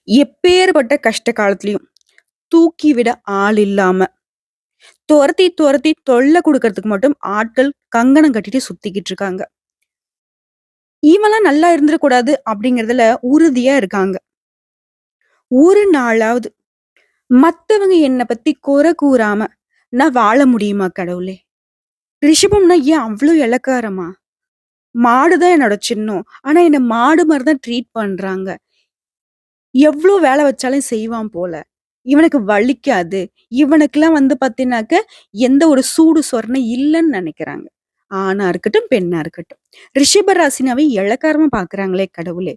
எப்பேற்பட்ட கஷ்ட காலத்துலயும் தூக்கி விட ஆள் இல்லாம, தொரத்தி தொரத்தி தொல்ல குடுக்கறதுக்கு மட்டும் ஆட்கள் கங்கணம் கட்டிட்டு சுத்திக்கிட்டு இருக்காங்க. இவன்லாம் நல்லா இருந்துறக்கூடாது அப்படிங்கிறதுல உறுதியா இருக்காங்க. ஒரு நாளாவது மத்தவங்க என்ன பத்தி குறை கூறாம நான் வாழ முடியுமா கடவுளே? ரிஷபம்னா ஏன் அவ்ளோ இளக்காரமா? மாடு தான் என்னோட சின்னம். ஆனா என்ன மாடு மாரி தான் ட்ரீட் பண்றாங்க. எவ்ளோ வேலை வச்சாலும் செய்வான் போல. இவனுக்கு வலிக்காது. இவனுக்கெல்லாம் வந்து பார்த்தீங்கன்னாக்க, எந்த ஒரு சூடு சொரணை இல்லன்னு நெனைக்கிறாங்க. ஆணா இருக்கட்டும், பெண்ணா இருக்கட்டும். ரிஷப ராசினாவே இளக்காரமா பார்க்குறாங்களே கடவுளே!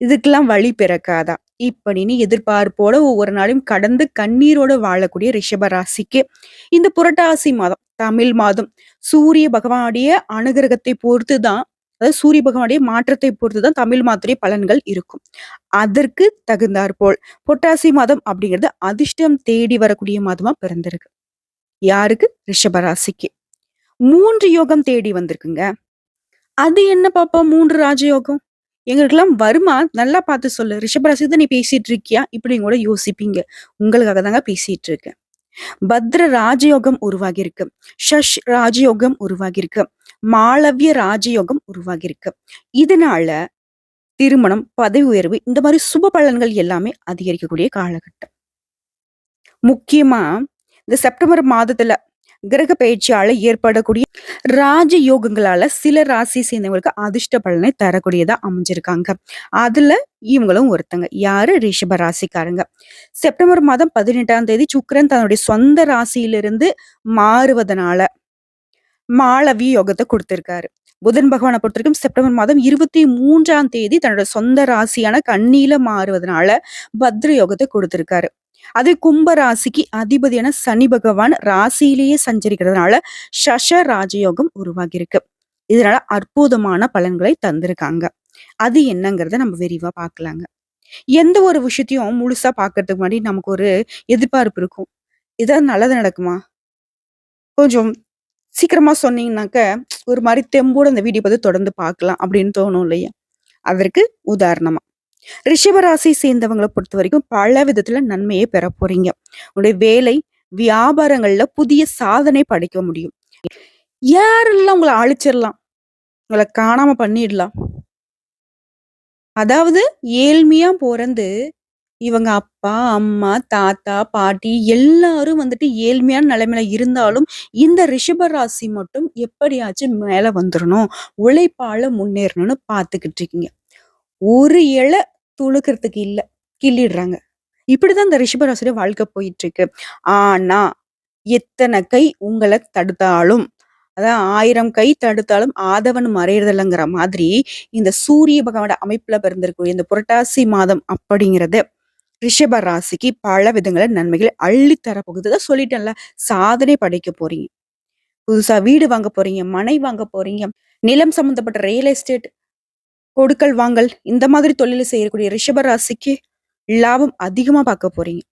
இதுக்கெல்லாம் வழி பிறக்காதா? இப்படின்னு எதிர்பார்ப்போட ஒவ்வொரு நாளையும் கடந்து கண்ணீரோட வாழக்கூடிய ரிஷப ராசிக்கு, இந்த புரட்டாசி மாதம், தமிழ் மாதம், சூரிய பகவானுடைய அனுகிரகத்தை பொறுத்து தான் அதாவது சூரிய பகவானுடைய மாற்றத்தை பொறுத்து தான் தமிழ் மாதத்துடைய பலன்கள் இருக்கும். அதற்கு தகுந்தாற்போல் புரட்டாசி மாதம் அப்படிங்கிறது அதிர்ஷ்டம் தேடி வரக்கூடிய மாதமா பிறந்திருக்கு. யாருக்கு? ரிஷப ராசிக்கு. 3 யோகம் தேடி வந்திருக்குங்க. அது என்ன பாப்பா 3 ராஜயோகம்? எங்களுக்கெல்லாம் வருமா? நல்லா பார்த்து சொல்லு. ரிஷபராசி தான் நீ பேசிட்டு இருக்கியா? இப்படின்னு கூட யோசிப்பீங்க. உங்களுக்காக தாங்க பேசிட்டு இருக்கேன். பத்ர ராஜயோகம் உருவாகியிருக்கு. ஷஷ் ராஜயோகம் உருவாகியிருக்கு. மாளவிய ராஜயோகம் உருவாகியிருக்கு. இதனால திருமணம், பதவி உயர்வு இந்த மாரி சுப பலன்கள் எல்லாமே அதிகரிக்கக்கூடிய காலகட்டம். முக்கியமா இந்த செப்டம்பர் மாதத்துல கிரக பயிற்சியால ஏற்படக்கூடிய ராஜ யோகங்களால சில ராசி சேர்ந்தவங்களுக்கு அதிர்ஷ்ட பலனை தரக்கூடியதா அமைஞ்சிருக்காங்க. அதுல இவங்களும் ஒருத்தங்க. யாரு? ரிஷப ராசிக்காரங்க. செப்டம்பர் மாதம் 18ஆம் தேதி சுக்கிரன் தன்னுடைய சொந்த ராசியிலிருந்து மாறுவதனால மாளவிய யோகத்த குடுத்திருக்காரு. புதன் பகவான பொறுத்தவரைக்கும் செப்டம்பர் மாதம் 23ஆம் தேதி தன்னோட சொந்த ராசியான கன்னியில மாறுவதனால பத்ர யோகத்த குடுத்திருக்காரு. அதே கும்ப ராசிக்கு அதிபதியான சனி பகவான் ராசியிலேயே சஞ்சரிக்கிறதுனால சஷ ராஜயோகம் உருவாகியிருக்கு. இதனால அற்புதமான பலன்களை தந்திருக்காங்க. அது என்னங்கிறத நம்ம விரிவா பார்க்கலாங்க. எந்த ஒரு விஷயத்தையும் முழுசா பார்க்கறதுக்கு முன்னாடி நமக்கு ஒரு எதிர்பார்ப்பு இருக்கும். ஏதாவது நல்லது நடக்குமா? கொஞ்சம் சீக்கிரமா சொன்னீங்கன்னாக்க, ஒரு மாரி தெம்போட அந்த வீடியோ பார்த்து தொடர்ந்து பார்க்கலாம் அப்படின்னு தோணும் இல்லையா? அதற்கு உதாரணமா. ரிஷப ராசி சேர்ந்தவங்கள பொறுத்தவரைக்கும் பல விதத்துல நன்மையை பெற போறீங்க. உங்களுடைய வேலை, வியாபாரங்கள்ல புதிய சாதனை படைக்க முடியும். யாரெல்லாம் உங்கள அழிச்சிரலாம், உங்கள காணாம பண்ணிடலாம். அதாவது ஏழ்மையா பொறந்து இவங்க அப்பா, அம்மா, தாத்தா, பாட்டி எல்லாரும் வந்துட்டு ஏழ்மையான நிலைமையில இருந்தாலும், இந்த ரிஷப ராசி மட்டும் எப்படியாச்சும் மேல வந்துரணும். உழைப்பால முன்னேறணும்னு பார்த்துக்கிட்டு இருக்கீங்க. ஒரு இல துளுக்கிறதுக்கு இல்ல. கிள்ளிடுறாங்க. இப்படிதான் இந்த ரிஷப ராசியோட வாழ்க்கை போயிட்டு இருக்கு. ஆனா, எத்தன கை உங்கள தடுத்தாலும், அதான் 1000 கை தடுத்தாலும் ஆதவன் மறையறதில்லங்கிற மாதிரி, இந்த சூரிய பகவானோட அமைப்புல பிறந்திருக்கக்கூடிய இந்த புரட்டாசி மாதம் அப்படிங்கிறது ரிஷப ராசிக்கு பல விதங்கள நன்மைகளை அள்ளி தரப்போகுது. அதான் சொல்லிட்டேன்ல, சாதனை படைக்க போறீங்க. புதுசா வீடு வாங்க போறீங்க, மனை வாங்க போறீங்க. நிலம் சம்பந்தப்பட்ட ரியல் எஸ்டேட், கொடுக்கல் வாங்கல் இந்த மாதிரி தொழில செய்யக்கூடிய ரிஷப ராசிக்கு லாபம் அதிகமா பார்க்க போறீங்க.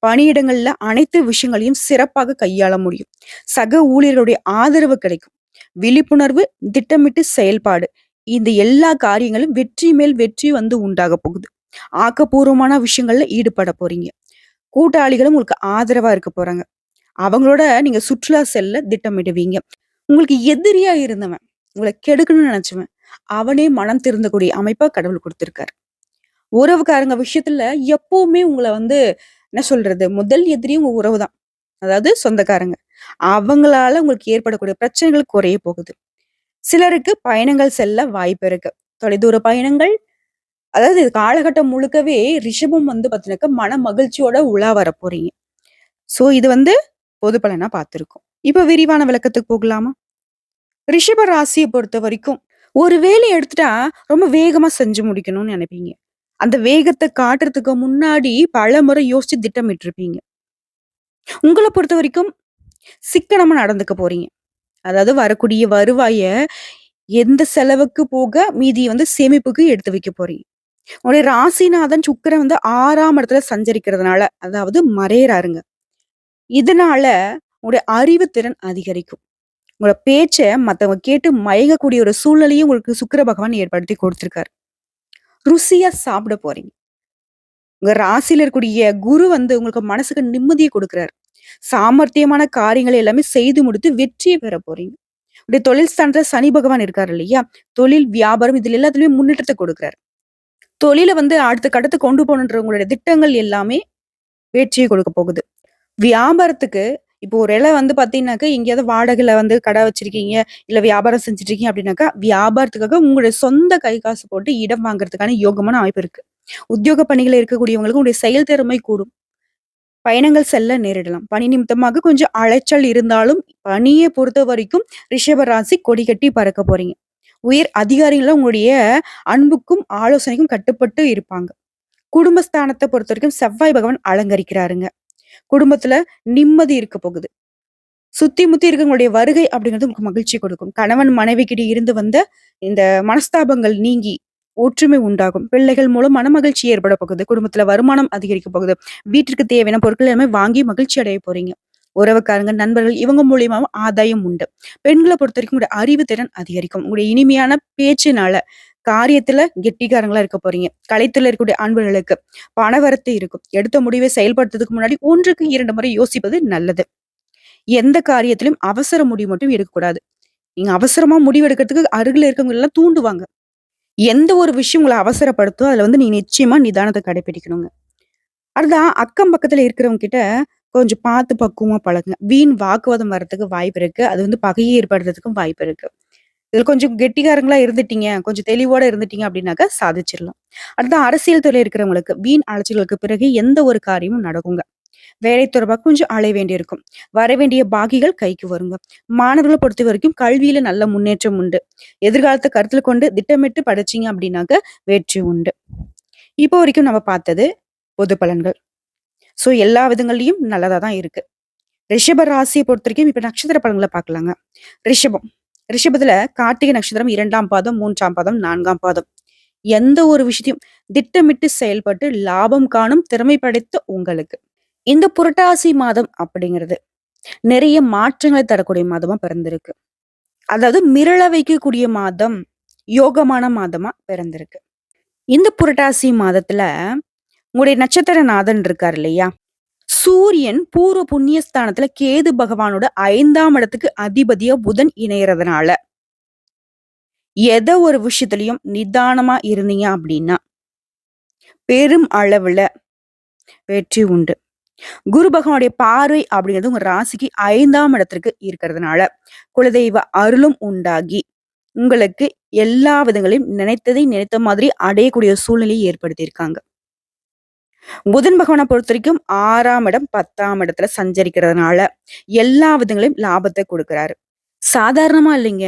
பணியிடங்கள்ல அனைத்து விஷயங்களையும் சிறப்பாக கையாள முடியும். சக ஊழியர்களுடைய ஆதரவு கிடைக்கும். விழிப்புணர்வு, திட்டமிட்டு செயல்பாடு இந்த எல்லா காரியங்களும் வெற்றி மேல் வெற்றி வந்து உண்டாக போகுது. ஆக்கப்பூர்வமான விஷயங்கள்ல ஈடுபட போறீங்க. கூட்டாளிகளும் உங்களுக்கு ஆதரவா இருக்க போறாங்க. அவங்களோட நீங்க சுற்றுலா செல்ல திட்டமிடுவீங்க. உங்களுக்கு எதிரியா இருந்தவன், உங்கள கெடுக்கணும்னு நினைச்சவன், அவனே மனம் திருந்தக்கூடிய அமைப்பா கடவுள் குடுத்திருக்காரு. உறவுக்காரங்க விஷயத்துல எப்பவுமே உங்கள வந்து என்ன சொல்றது? முதல் எதிரி உங்க உறவு தான். அதாவது சொந்தக்காரங்க. அவங்களால உங்களுக்கு ஏற்படக்கூடிய பிரச்சனைகள் குறைய போகுது. சிலருக்கு பயணங்கள் செல்ல வாய்ப்பு இருக்கு. தொலைதூர பயணங்கள் அதாவது இது காலகட்டம் முழுக்கவே ரிஷபம் வந்து பார்த்தீங்கன்னாக்கா, மன மகிழ்ச்சியோட உலா வரப் போறீங்க. சோ இது வந்து பொது பலனா பார்த்திருக்கோம். இப்ப விரிவான விளக்கத்துக்கு போகலாமா? ரிஷப ராசிய பொறுத்தவரைக்கும், ஒரு வேலைய எடுத்துட்டா ரொம்ப வேகமா செஞ்சு முடிக்கணும்னு நெனைப்பீங்க. அந்த வேகத்த காட்டுறதுக்கு முன்னாடி பலமுறை யோசிச்சு திட்டமிட்டிருப்பீங்க. உங்கள பொறுத்தவரைக்கும் சிக்கனமா நடந்துக்க போறீங்க. அதாவது வரக்கூடிய வருவாய எந்த செலவுக்கு போக மீதிய வந்து சேமிப்புக்கு எடுத்து வைக்க போறீங்க. உங்களுடைய ராசிநாதன் சுக்கிரன் வந்து 6ஆம் இடத்துல சஞ்சரிக்கிறதுனால, அதாவது மறையறாருங்க. இதனால உங்களுடைய அறிவுத்திறன் அதிகரிக்கும். உங்களோட பேச்ச மத்தவங்க கேட்டு மயங்கக்கூடிய ஒரு சூழ்நிலையும் உங்களுக்கு சுக்கிர பகவான் ஏற்படுத்தி குடுத்திருக்காரு. ருசியா சாப்பிட போறீங்க. உங்க ராசியில இருக்கக்கூடிய குரு வந்து உங்களுக்கு மனசுக்கு நிம்மதிய குடுக்குறாரு. சாமர்த்தியமான காரியங்களை எல்லாமே செய்து முடித்து வெற்றிய பெற போறீங்க. உடைய தொழில் ஸ்தானத்துல சனி பகவான் இருக்காரு இல்லையா? தொழில், வியாபாரம் இதுல எல்லாத்துலயுமே முன்னேற்றத்த கொடுக்குறாரு. தொழில வந்து அடுத்த கட்டத்துக்கு கொண்டு போகணுன்ற உங்களுடைய திட்டங்கள் எல்லாமே வெற்றிய கொடுக்க போகுது. வியாபாரத்துக்கு இப்போ ஒரு இல வந்து பார்த்தீங்கன்னாக்க, எங்கேயாவது வாடகைல வந்து கடை வச்சிருக்கீங்க, இல்ல வியாபாரம் செஞ்சுட்டு இருக்கீங்க அப்படின்னாக்கா, வியாபாரத்துக்காக உங்களுடைய சொந்த கை காசு போட்டு இடம் வாங்குறதுக்கான யோகமான அமைப்பு இருக்கு. உத்தியோக பணியில இருக்கக்கூடியவங்களுக்கு உங்களுடைய செயல் திறமை கூடும். பயணங்கள் செல்ல நேரிடலாம். பணி நிமித்தமாக கொஞ்சம் அலைச்சல் இருந்தாலும், பணிய பொறுத்தவரைக்கும் ரிஷப ராசி கொடி கட்டி பறக்க போறீங்க. உயர் அதிகாரிகள் உங்களுடைய அன்புக்கும், ஆலோசனைக்கும் கட்டுப்பட்டு இருப்பாங்க. குடும்பஸ்தானத்த பொறுத்தவரைக்கும் செவ்வாய் பகவான் அலங்கரிக்கிறாருங்க. குடும்பத்துல நிம்மதி இருக்க போகுது. சுத்தி முத்தி இருக்கவங்களுடைய வருகை அப்படிங்கிறது உங்களுக்கு மகிழ்ச்சி கொடுக்கும். கணவன் மனைவிக்கிட்ட இருந்து வந்த இந்த மனஸ்தாபங்கள் நீங்கி ஒற்றுமை உண்டாகும். பிள்ளைகள் மூலம் மனமகிழ்ச்சி ஏற்பட போகுது. குடும்பத்துல வருமானம் அதிகரிக்க போகுது. வீட்டிற்கு தேவையான பொருட்கள் எல்லாமே வாங்கி மகிழ்ச்சி அடைய போறீங்க. உறவுக்காரங்க, நண்பர்கள் இவங்க மூலியமாவும் ஆதாயம் உண்டு. பெண்களை பொறுத்தவரைக்கும் உங்களுடைய அறிவு திறன் அதிகரிக்கும். உங்களுடைய இனிமையான பேச்சுனால காரியத்துல கெட்டிக்காரங்களா இருக்க போறீங்க. கலைத்துல இருக்கக்கூடிய அன்பர்களுக்கு பணவரத்து இருக்கும். எடுத்த முடிவை செயல்படுத்துறதுக்கு முன்னாடி 1க்கு 2 முறை யோசிப்பது நல்லது. எந்த காரியத்திலும் அவசர முடிவு மட்டும் எடுக்கக்கூடாது. நீங்க அவசரமா முடிவு எடுக்கிறதுக்கு அருகில இருக்கவங்க எல்லாம் தூண்டுவாங்க. எந்த ஒரு விஷயம் உங்கள அவசரப்படுத்தோ, அதுல வந்து நீங்க நிச்சயமா நிதானத்த கடைபிடிக்கணுங்க. அடுத்ததா அக்கம் பக்கத்துல இருக்கிறவங்க கிட்ட கொஞ்சம் பார்த்து பக்குவமா பழகுங்க. வீண் வாக்குவாதம் வரதுக்கு வாய்ப்பு இருக்கு. அது வந்து பகையை ஏற்படுறதுக்கும் வாய்ப்பு இருக்கு. இதுல கொஞ்சம் கெட்டிக்காரங்களா இருந்துட்டீங்க, கொஞ்சம் தெளிவோட இருந்துட்டீங்க அப்படின்னாக்கா சாதிச்சிடலாம். அடுத்து அரசியல் துறையில இருக்கிறவங்களுக்கு வீண் அலைச்சல்களுக்கு பிறகு எந்த ஒரு காரியமும் நடக்குங்க. வேலை தொடர்பா கொஞ்சம் அலைய வேண்டியிருக்கும். வர வேண்டிய பாக்கிகள் கைக்கு வருங்க. மாணவர்கள பொறுத்தவரைக்கும் கல்வியில நல்ல முன்னேற்றம் உண்டு. எதிர்காலத்த கருத்துல கொண்டு திட்டமிட்டு படிச்சீங்க அப்படின்னாக்க வெற்றி உண்டு. இப்போ வரைக்கும் நம்ம பார்த்தது பொது பலன்கள். சோ எல்லா விதங்கள்லயும் நல்லதா தான் இருக்கு. ரிஷப ராசிய பொறுத்தவரைக்கும் இப்ப நட்சத்திர பலன்கள பார்க்கலாங்க. ரிஷபம். ரிஷபத்துல கார்த்திகை நட்சத்திரம் 2ஆம் பாதம், 3ஆம் பாதம், 4ஆம் பாதம். எந்த ஒரு விஷயத்தையும் திட்டமிட்டு செயல்பட்டு லாபம் காணும் திறமை படைத்த உங்களுக்கு. இந்த புரட்டாசி மாதம் அப்படிங்கிறது நிறைய மாற்றங்களை தரக்கூடிய மாதமா பிறந்திருக்கு. அதாவது மிரள வைக்கக்கூடிய மாதம், யோகமான மாதமா பிறந்திருக்கு. இந்த புரட்டாசி மாதத்துல உங்களுடைய நட்சத்திரநாதன் இருக்கார் இல்லையா? சூரியன் பூர்வ புண்ணியஸ்தானத்துல கேது பகவானோட 5ஆம் இடத்துக்கு அதிபதியா புதன் இணையறதுனால, எத ஒரு விஷயத்திலயும் நிதானமா இருந்தீங்க அப்படின்னா, பெரும் அளவுல வெற்றி உண்டு. குரு பகவானுடைய பார்வை அப்படிங்கிறது உங்க ராசிக்கு 5ஆம் இடத்திற்கு இருக்கிறதுனால, குலதெய்வ அருளும் உண்டாகி, உங்களுக்கு எல்லா விதங்களையும் நினைத்ததை நினைத்த மாதிரி அடையக்கூடிய சூழ்நிலையை ஏற்படுத்தியிருக்காங்க. புதன் பகவான பொறுத்தவரைக்கும் 6ஆம் இடம், 10ஆம் இடத்துல சஞ்சரிக்கிறதுனால, எல்லா விதங்களையும் லாபத்த குடுக்குறாரு. சாதாரணமா இல்லைங்க.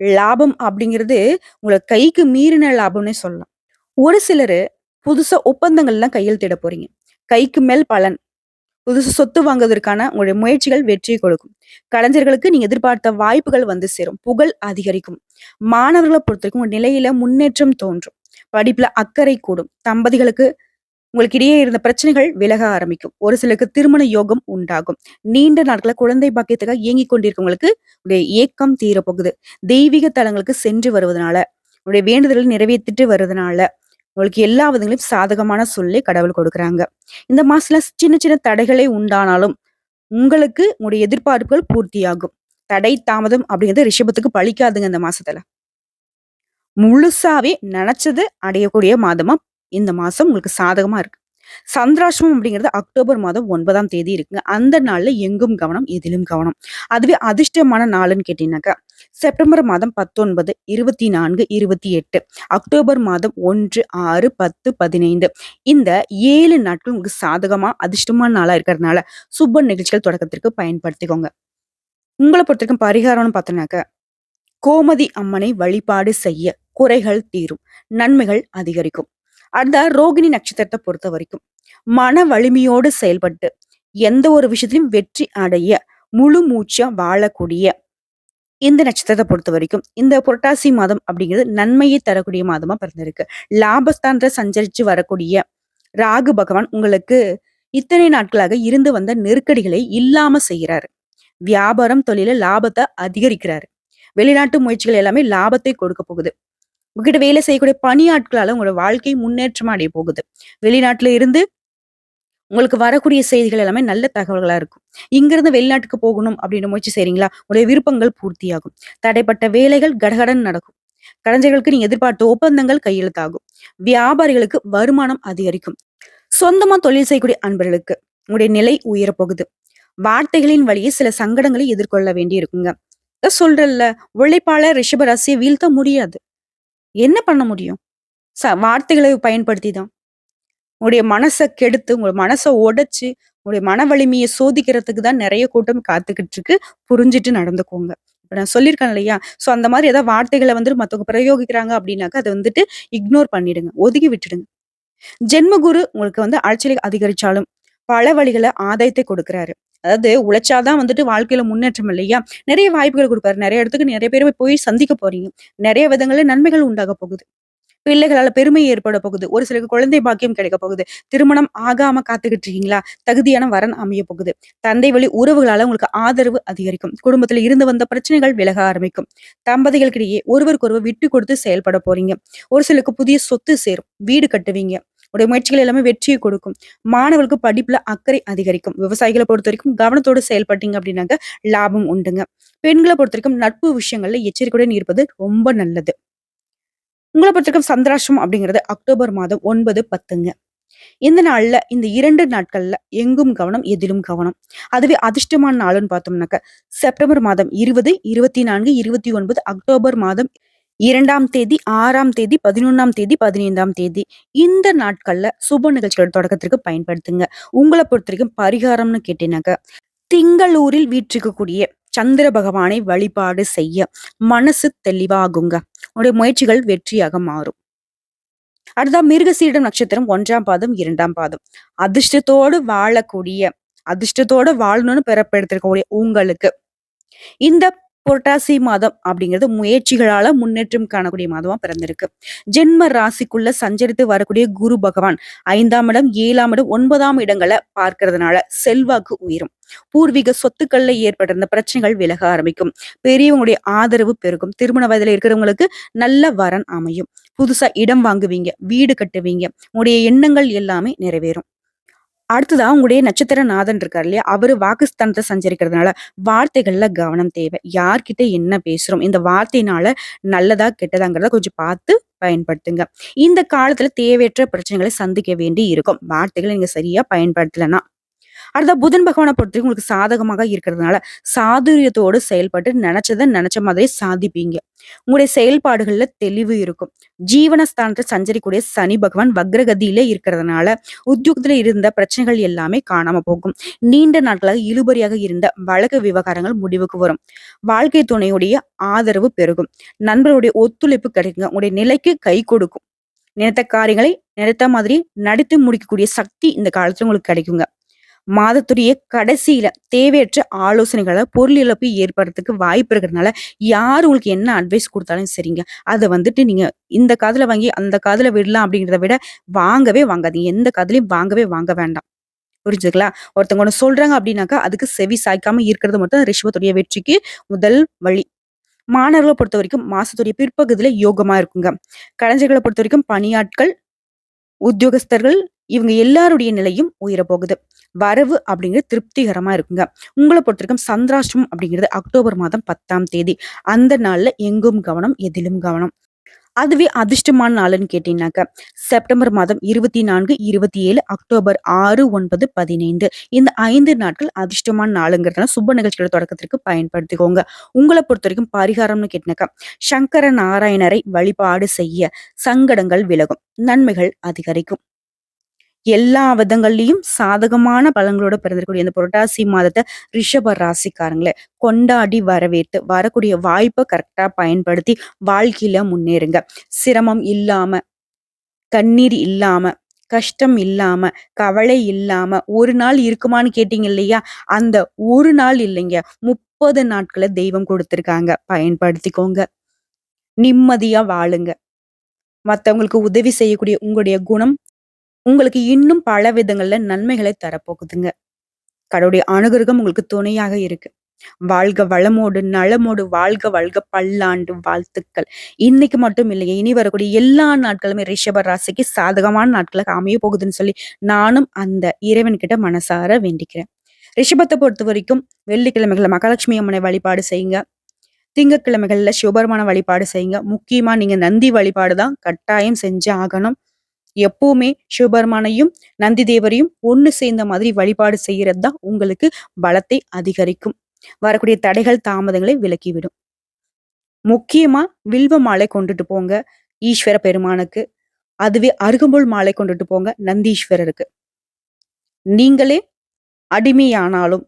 லாபம் அப்படிங்கிறது உங்கள கைக்கு மீறின லாபம்னே சொல்லலாம். ஒரு சிலரு புதுசா ஒப்பந்தங்கள்லாம் கையெழுத்திட போறீங்க. கைக்கு மேல் பலன். புதுசு சொத்து வாங்குவதற்கான உங்களுடைய முயற்சிகள் வெற்றியை கொடுக்கும். கலைஞர்களுக்கு நீங்க எதிர்பார்த்த வாய்ப்புகள் வந்து சேரும். புகழ் அதிகரிக்கும். மாணவர்களை பொறுத்தவரைக்கும் உங்க நிலையில முன்னேற்றம் தோன்றும். படிப்புல அக்கறை கூடும். தம்பதிகளுக்கு உங்களுக்கு இடையே இருந்த பிரச்சனைகள் விலக ஆரம்பிக்கும். ஒரு சிலருக்கு திருமண யோகம் உண்டாகும். நீண்ட நாட்கள குழந்தை பாக்கியத்துக்காக ஏங்கிக் கொண்டிருக்கவங்களுக்கு உடைய ஏக்கம் தீரப்போகுது. தெய்வீக தலங்களுக்கு சென்று வருவதனால, உங்களுடைய வேண்டுதல்கள் நிறைவேற்றிட்டு வருவதனால, உங்களுக்கு எல்லா விதங்களையும் சாதகமான சூழ்நிலை கடவுள் கொடுக்குறாங்க. இந்த மாசத்துல சின்ன சின்ன தடைகளே உண்டானாலும், உங்களுக்கு உங்களுடைய எதிர்பார்ப்புகள் பூர்த்தியாகும். தடை, தாமதம் அப்படிங்கிறது ரிஷபத்துக்கு பலிக்காதுங்க இந்த மாசத்துல. முழுசாவே நெனச்சது அடையக்கூடிய மாதமா இந்த மாசம் உங்களுக்கு சாதகமா இருக்கு. சந்திராஷ்டமம் அப்படிங்கிறது அக்டோபர் மாதம் 9ஆம் தேதி இருக்குங்க. அந்த நாள்ல எங்கும் கவனம், எதிலும் கவனம். அதுவே அதிர்ஷ்டமான நாளுன்னு கேட்டீங்கன்னாக்கா, செப்டம்பர் மாதம் 19, 24, 28, அக்டோபர் மாதம் 1, 6, 10, 15 இந்த 7 நாட்கள் உங்களுக்கு சாதகமா அதிர்ஷ்டமான நாளா இருக்கிறதுனால, சுப நிகழ்ச்சிகள் தொடக்கத்திற்கு பயன்படுத்திக்கோங்க. உங்கள பொறுத்தவரைக்கும் பரிகாரம்னு பார்த்தோம்னாக்க, கோமதி அம்மனை வழிபாடு செய்ய குறைகள் தீரும். நன்மைகள் அதிகரிக்கும். அடுத்த ரோகிணி நட்சத்திரத்தை பொறுத்த வரைக்கும் மன வலிமையோடு செயல்பட்டு எந்த ஒரு விஷயத்திலும் வெற்றி அடைய முழு மூச்சா வாழக்கூடிய இந்த நட்சத்திரத்தை பொறுத்த வரைக்கும் இந்த புரட்டாசி மாதம் அப்படிங்கிறது நன்மையை தரக்கூடிய மாதமா பிறந்திருக்கு. லாபஸ்தானத்துல சஞ்சரிச்சு வரக்கூடிய ராகு பகவான் உங்களுக்கு இத்தனை நாட்களாக இருந்து வந்த நெருக்கடிகளை இல்லாம செய்யறாரு. வியாபாரம் தொழில லாபத்தை அதிகரிக்கிறாரு. வெளிநாட்டு முயற்சிகள் எல்லாமே லாபத்தை கொடுக்க போகுது. உங்ககிட்ட வேலை செய்யக்கூடிய பணியாட்களால உங்களோட வாழ்க்கை முன்னேற்றமா அடைய போகுது. வெளிநாட்டுல இருந்து உங்களுக்கு வரக்கூடிய செய்திகள் எல்லாமே நல்ல தகவல்களா இருக்கும். இங்கிருந்து வெளிநாட்டுக்கு போகணும் அப்படின்னு முயற்சி செய்றீங்களா? உங்களுடைய விருப்பங்கள் பூர்த்தியாகும். தடைப்பட்ட வேலைகள் கடகடன்னு நடக்கும். கலைஞர்களுக்கு நீங்க எதிர்பார்த்த ஒப்பந்தங்கள் கையெழுத்தாகும். வியாபாரிகளுக்கு வருமானம் அதிகரிக்கும். சொந்தமா தொழில் செய்யக்கூடிய அன்பர்களுக்கு உங்களுடைய நிலை உயரப்போகுது. வார்த்தைகளின் வழியே சில சங்கடங்களை எதிர்கொள்ள வேண்டி இருக்குங்க. அதான் சொல்றேன்ல, உழைப்பாளர் ரிஷப ராசியை வீழ்த்த முடியாது. என்ன பண்ண முடியும்? வார்த்தைகளை பயன்படுத்தி தான். உங்களுடைய மனச கெடுத்து, உங்க மனச உடைச்சு, உங்களுடைய மன வலிமைய சோதிக்கிறதுக்கு தான் நெறைய கூட்டம் காத்துக்கிட்டு இருக்கு. புரிஞ்சுட்டு நடந்துக்கோங்க. இப்ப நான் சொல்லியிருக்கேன் இல்லையா? ஸோ அந்த மாரி ஏதாவது வார்த்தைகள வந்துட்டு மத்தவங்க பிரயோகிக்கிறாங்க அப்படின்னாக்க, அத வந்துட்டு இக்னோர் பண்ணிடுங்க. ஒதுக்கி விட்டுடுங்க. ஜென்மகுரு உங்களுக்கு அலைச்சலை அதிகரிச்சாலும், பல வழிகள ஆதாயத்தை கொடுக்கிறாரு. அதாவது உழைச்சா தான் வந்துட்டு வாழ்க்கையில முன்னேற்றம் இல்லையா? நெறைய வாய்ப்புகள் குடுப்பாரு. நெறைய இடத்துக்கு நெறைய பேர போய் சந்திக்க போறீங்க. நெறைய விதங்கள்ல நன்மைகள் உண்டாக போகுது. பிள்ளைகளால பெருமை ஏற்பட போகுது. ஒரு சிலருக்கு குழந்தை பாக்கியம் கிடைக்க போகுது. திருமணம் ஆகாம காத்துக்கிட்டு இருக்கீங்களா? தகுதியான வரன் அமைய போகுது. தந்தை வழி உறவுகளால உங்களுக்கு ஆதரவு அதிகரிக்கும். குடும்பத்துல இருந்து வந்த பிரச்சனைகள் விலக ஆரம்பிக்கும். தம்பதிகளுக்கிடையே ஒருவருக்கொருவர் விட்டு கொடுத்து செயல்பட போறீங்க. ஒரு சிலருக்கு புதிய சொத்து சேரும். வீடு கட்டுவீங்க. உடைய முயற்சிகள் எல்லாமே வெற்றியை கொடுக்கும். மாணவர்களுக்கு படிப்புல அக்கறை அதிகரிக்கும். விவசாயிகளை பொறுத்த வரைக்கும் கவனத்தோடு செயல்பட்டீங்க அப்படின்னாக்க லாபம் உண்டுங்க. பெண்களை பொறுத்த வரைக்கும் நட்பு விஷயங்கள்ல எச்சரிக்கையுடன் இருப்பது ரொம்ப நல்லது. உங்கள பொறுத்தவரைக்கும் சந்திராஷ்டமம் அப்படிங்கிறது அக்டோபர் மாதம் 9, 10ங்க. இந்த நாள்ல இந்த 2 நாட்கள்ல எங்கும் கவனம், எதிலும் கவனம். அதுவே அதிர்ஷ்டமான நாளுன்னு பார்த்தோம்னாக்க, செப்டம்பர் மாதம் 20, 24, 29, அக்டோபர் மாதம் 2ஆம் தேதி, 6ஆம் தேதி, 11ஆம் தேதி, 15ஆம் தேதி. இந்த நாட்கள்ல சுப நிகழ்ச்சிகள் தொடக்கத்திற்கு பயன்படுத்துங்க. உங்கள பொறுத்தவரைக்கும் பரிகாரம்னு கேட்டீங்கன்னாக்க, திங்களூரில் வீற்றிருக்கக்கூடிய சந்திர பகவானை வழிபாடு செய்ய மனசு தெளிவாகுங்க. உங்களுடைய முயற்சிகள் வெற்றியாக மாறும். அடுத்தா மிருகசீரிடம் நட்சத்திரம் 1ஆம் பாதம், 2ஆம் பாதம். அதிர்ஷ்டத்தோடு வாழக்கூடிய அதிர்ஷ்டத்தோட வாழணும்னு பிறப்பெடுத்திருக்கக்கூடிய உங்களுக்கு இந்த புரட்டாசி மாதம் அப்படிங்கிறது முயற்சிகளால முன்னேற்றம் காணக்கூடிய மாதமா பிறந்திருக்கு. ஜென்ம ராசிக்குள்ள சஞ்சரித்து வரக்கூடிய குரு பகவான் 5ஆம் இடம், 7ஆம் இடம், 9ஆம் இடங்களை பார்க்கறதுனால செல்வாக்கு உயரும். பூர்வீக சொத்துக்கள்ல ஏற்பட்டிருந்த பிரச்சனைகள் விலக ஆரம்பிக்கும். பெரியவங்களுடைய ஆதரவு பெருகும். திருமண வயதுல இருக்கிறவங்களுக்கு நல்ல வரன் அமையும். புதுசா இடம் வாங்குவீங்க, வீடு கட்டுவீங்க. உங்களுடைய எண்ணங்கள் எல்லாமே நிறைவேறும். அடுத்ததா உங்களுடைய நட்சத்திர நாதன் இருக்காரு இல்லையா? அவரு வாக்குஸ்தானத்த சஞ்சரிக்கிறதுனால வார்த்தைகள்ல கவனம் தேவை. யார்கிட்ட என்ன பேசுறோம்? இந்த வார்த்தையினால நல்லதா, கெட்டதாங்கிறத கொஞ்சம் பார்த்து பயன்படுத்துங்க. இந்த காலத்துல தேவையற்ற பிரச்சனைகளை சந்திக்க வேண்டி இருக்கும். வார்த்தைகளை நீங்க சரியா பயன்படுத்தலன்னா. அடுத்த புதன் பகவானை பொறுத்தவரைக்கும் உங்களுக்கு சாதகமாக இருக்கிறதுனால சாதுரியத்தோடு செயல்பட்டு நினைச்சதை நினைச்ச மாதிரி சாதிப்பீங்க. உங்களுடைய செயல்பாடுகள்ல தெளிவு இருக்கும். ஜீவனஸ்தானத்தை சஞ்சரிக்கூடிய சனி பகவான் வக்ரகதியில இருக்கிறதுனால உத்தியோகத்துல இருந்த பிரச்சனைகள் எல்லாமே காணாம போகும். நீண்ட நாட்களாக இழுபறியாக இருந்த வழக்கு விவகாரங்கள் முடிவுக்கு வரும். வாழ்க்கை துணையுடைய ஆதரவு பெருகும். நண்பர்களுடைய ஒத்துழைப்பு கிடைக்குங்க. உங்களுடைய நிலைக்கு கை கொடுக்கும். நினைத்த காரியங்களை நினைத்த மாதிரி நடித்து முடிக்கக்கூடிய சக்தி இந்த காலத்துல உங்களுக்கு கிடைக்குங்க. மாதத்துடைய கடைசியில தேவையற்ற ஆலோசனைகளை பொருள் இழப்பு ஏற்படுறதுக்கு வாய்ப்பு இருக்கிறதுனால யார் உங்களுக்கு என்ன அட்வைஸ் கொடுத்தாலும் சரிங்க, அதை நீங்க இந்த காதுல வாங்கி அந்த காதுல விடலாம் அப்படிங்கிறத விட வாங்கவே வாங்காதீங்க. எந்த காதுலயும் வாங்கவே வாங்க வேண்டாம். புரிஞ்சுங்களா? ஒருத்தவங்க ஒண்ணு சொல்றாங்க அப்படின்னாக்கா அதுக்கு செவி சாய்க்காம இருக்கிறது மட்டும் ரிஷபத்துடைய வெற்றிக்கு முதல் வழி. மாணவர்களை பொறுத்த வரைக்கும் மாசத்துடைய பிற்பகுதியில யோகமா இருக்குங்க. கலைஞர்களை பொறுத்த வரைக்கும் பணியாட்கள், உத்தியோகஸ்தர்கள் இவங்க எல்லாருடைய நிலையும் உயர போகுது. வரவு அப்படிங்கிறது திருப்திகரமா இருக்குங்க. உங்களை பொறுத்தவரைக்கும் சந்திராஷ்டமம் அப்படிங்கிறது அக்டோபர் மாதம் 10ஆம் தேதி. அந்த நாள்ல எங்கும் கவனம், எதிலும் கவனம். அதுவே அதிர்ஷ்டமான நாளுன்னு கேட்டீங்கன்னாக்க செப்டம்பர் மாதம் 24, 27, அக்டோபர் 6, 9, 15 இந்த 5 நாட்கள் அதிர்ஷ்டமான நாளுங்கிறதுனால சுப நிகழ்ச்சிகள் தொடக்கத்திற்கு பயன்படுத்திக்கோங்க. உங்களை பொறுத்த வரைக்கும் பரிகாரம்னு கேட்டினாக்கா சங்கர நாராயணரை வழிபாடு செய்ய சங்கடங்கள் விலகும், நன்மைகள் அதிகரிக்கும். எல்லா விதங்கள்லயும் சாதகமான பலன்களோட பிறந்திருக்கக்கூடிய இந்த புரட்டாசி மாதத்தை ரிஷப ராசிக்காரங்களே கொண்டாடி வரவேற்று வரக்கூடிய வாய்ப்பை கரெக்டா பயன்படுத்தி வாழ்க்கையில முன்னேறுங்க. சிரமம் இல்லாம, கண்ணீர் இல்லாம, கஷ்டம் இல்லாம, கவலை இல்லாம ஒரு நாள் இருக்குமான்னு கேட்டீங்க இல்லையா? அந்த ஒரு நாள் இல்லைங்க, 30 நாட்களை தெய்வம் கொடுத்திருக்காங்க. பயன்படுத்திக்கோங்க. நிம்மதியா வாழுங்க. மத்தவங்களுக்கு உதவி செய்யக்கூடிய உங்களுடைய குணம் உங்களுக்கு இன்னும் பல விதங்கள்ல நன்மைகளை தரப்போகுதுங்க. கடவுளுடைய அனுகிரகம் உங்களுக்கு துணையாக இருக்கு. வாழ்க வளமோடு, நலமோடு வாழ்க வாழ்க பல்லாண்டு வாழ்த்துக்கள். இன்னைக்கு மட்டும் இல்லைங்க. இனி வரக்கூடிய எல்லா நாட்களுமே ரிஷப ராசிக்கு சாதகமான நாட்களாக அமைய போகுதுன்னு சொல்லி நானும் அந்த இறைவன்கிட்ட மனசார வேண்டிக்கிறேன். ரிஷபத்தை பொறுத்தவரைக்கும் வெள்ளிக்கிழமைகள்ல மகாலட்சுமி அம்மனை வழிபாடு செய்யுங்க. திங்கட்கிழமைகள்ல சிவபெருமான வழிபாடு செய்யுங்க. முக்கியமா நீங்க நந்தி வழிபாடு தான் கட்டாயம் செஞ்சு ஆகணும். எப்பவுமே சிவபெருமானையும் நந்தி தேவரையும் ஒண்ணு சேர்ந்த மாதிரி வழிபாடு செய்யறது தான் உங்களுக்கு பலத்தை அதிகரிக்கும். வரக்கூடிய தடைகள் தாமதங்களை விலக்கிவிடும். முக்கியமா வில்வ மாலை கொண்டுட்டு போங்க ஈஸ்வர பெருமானுக்கு. அதுவே அருகம்புல் மாலை கொண்டுட்டு போங்க நந்தீஸ்வரருக்கு. நீங்களே அடிமையானாலும்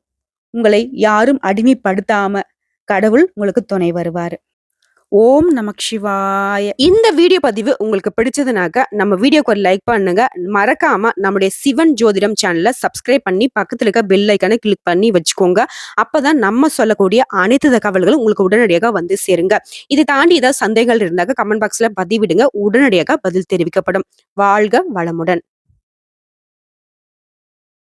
உங்களை யாரும் அடிமைப்படுத்தாம கடவுள் உங்களுக்கு துணை வருவாரு. ஓம் நமக் சிவாய. இந்த வீடியோ பதிவு உங்களுக்கு பிடிச்சதுனாக்க நம்ம வீடியோக்கு ஒரு லைக் பண்ணுங்க. மறக்காம நம்முடைய சிவன் ஜோதிடம் சேனலை சப்ஸ்கிரைப் பண்ணி பக்கத்துல இருக்க பெல் ஐக்கானை கிளிக் பண்ணி வச்சுக்கோங்க. அப்பதான் நம்ம சொல்லக்கூடிய அனைத்து தகவல்களும் உங்களுக்கு உடனடியாக வந்து சேருங்க. இதை தாண்டி ஏதாவது சந்தேகங்கள் இருந்தாக்க கமெண்ட் பாக்ஸ்ல பதிவிடுங்க. உடனடியாக பதில் தெரிவிக்கப்படும். வாழ்க வளமுடன்.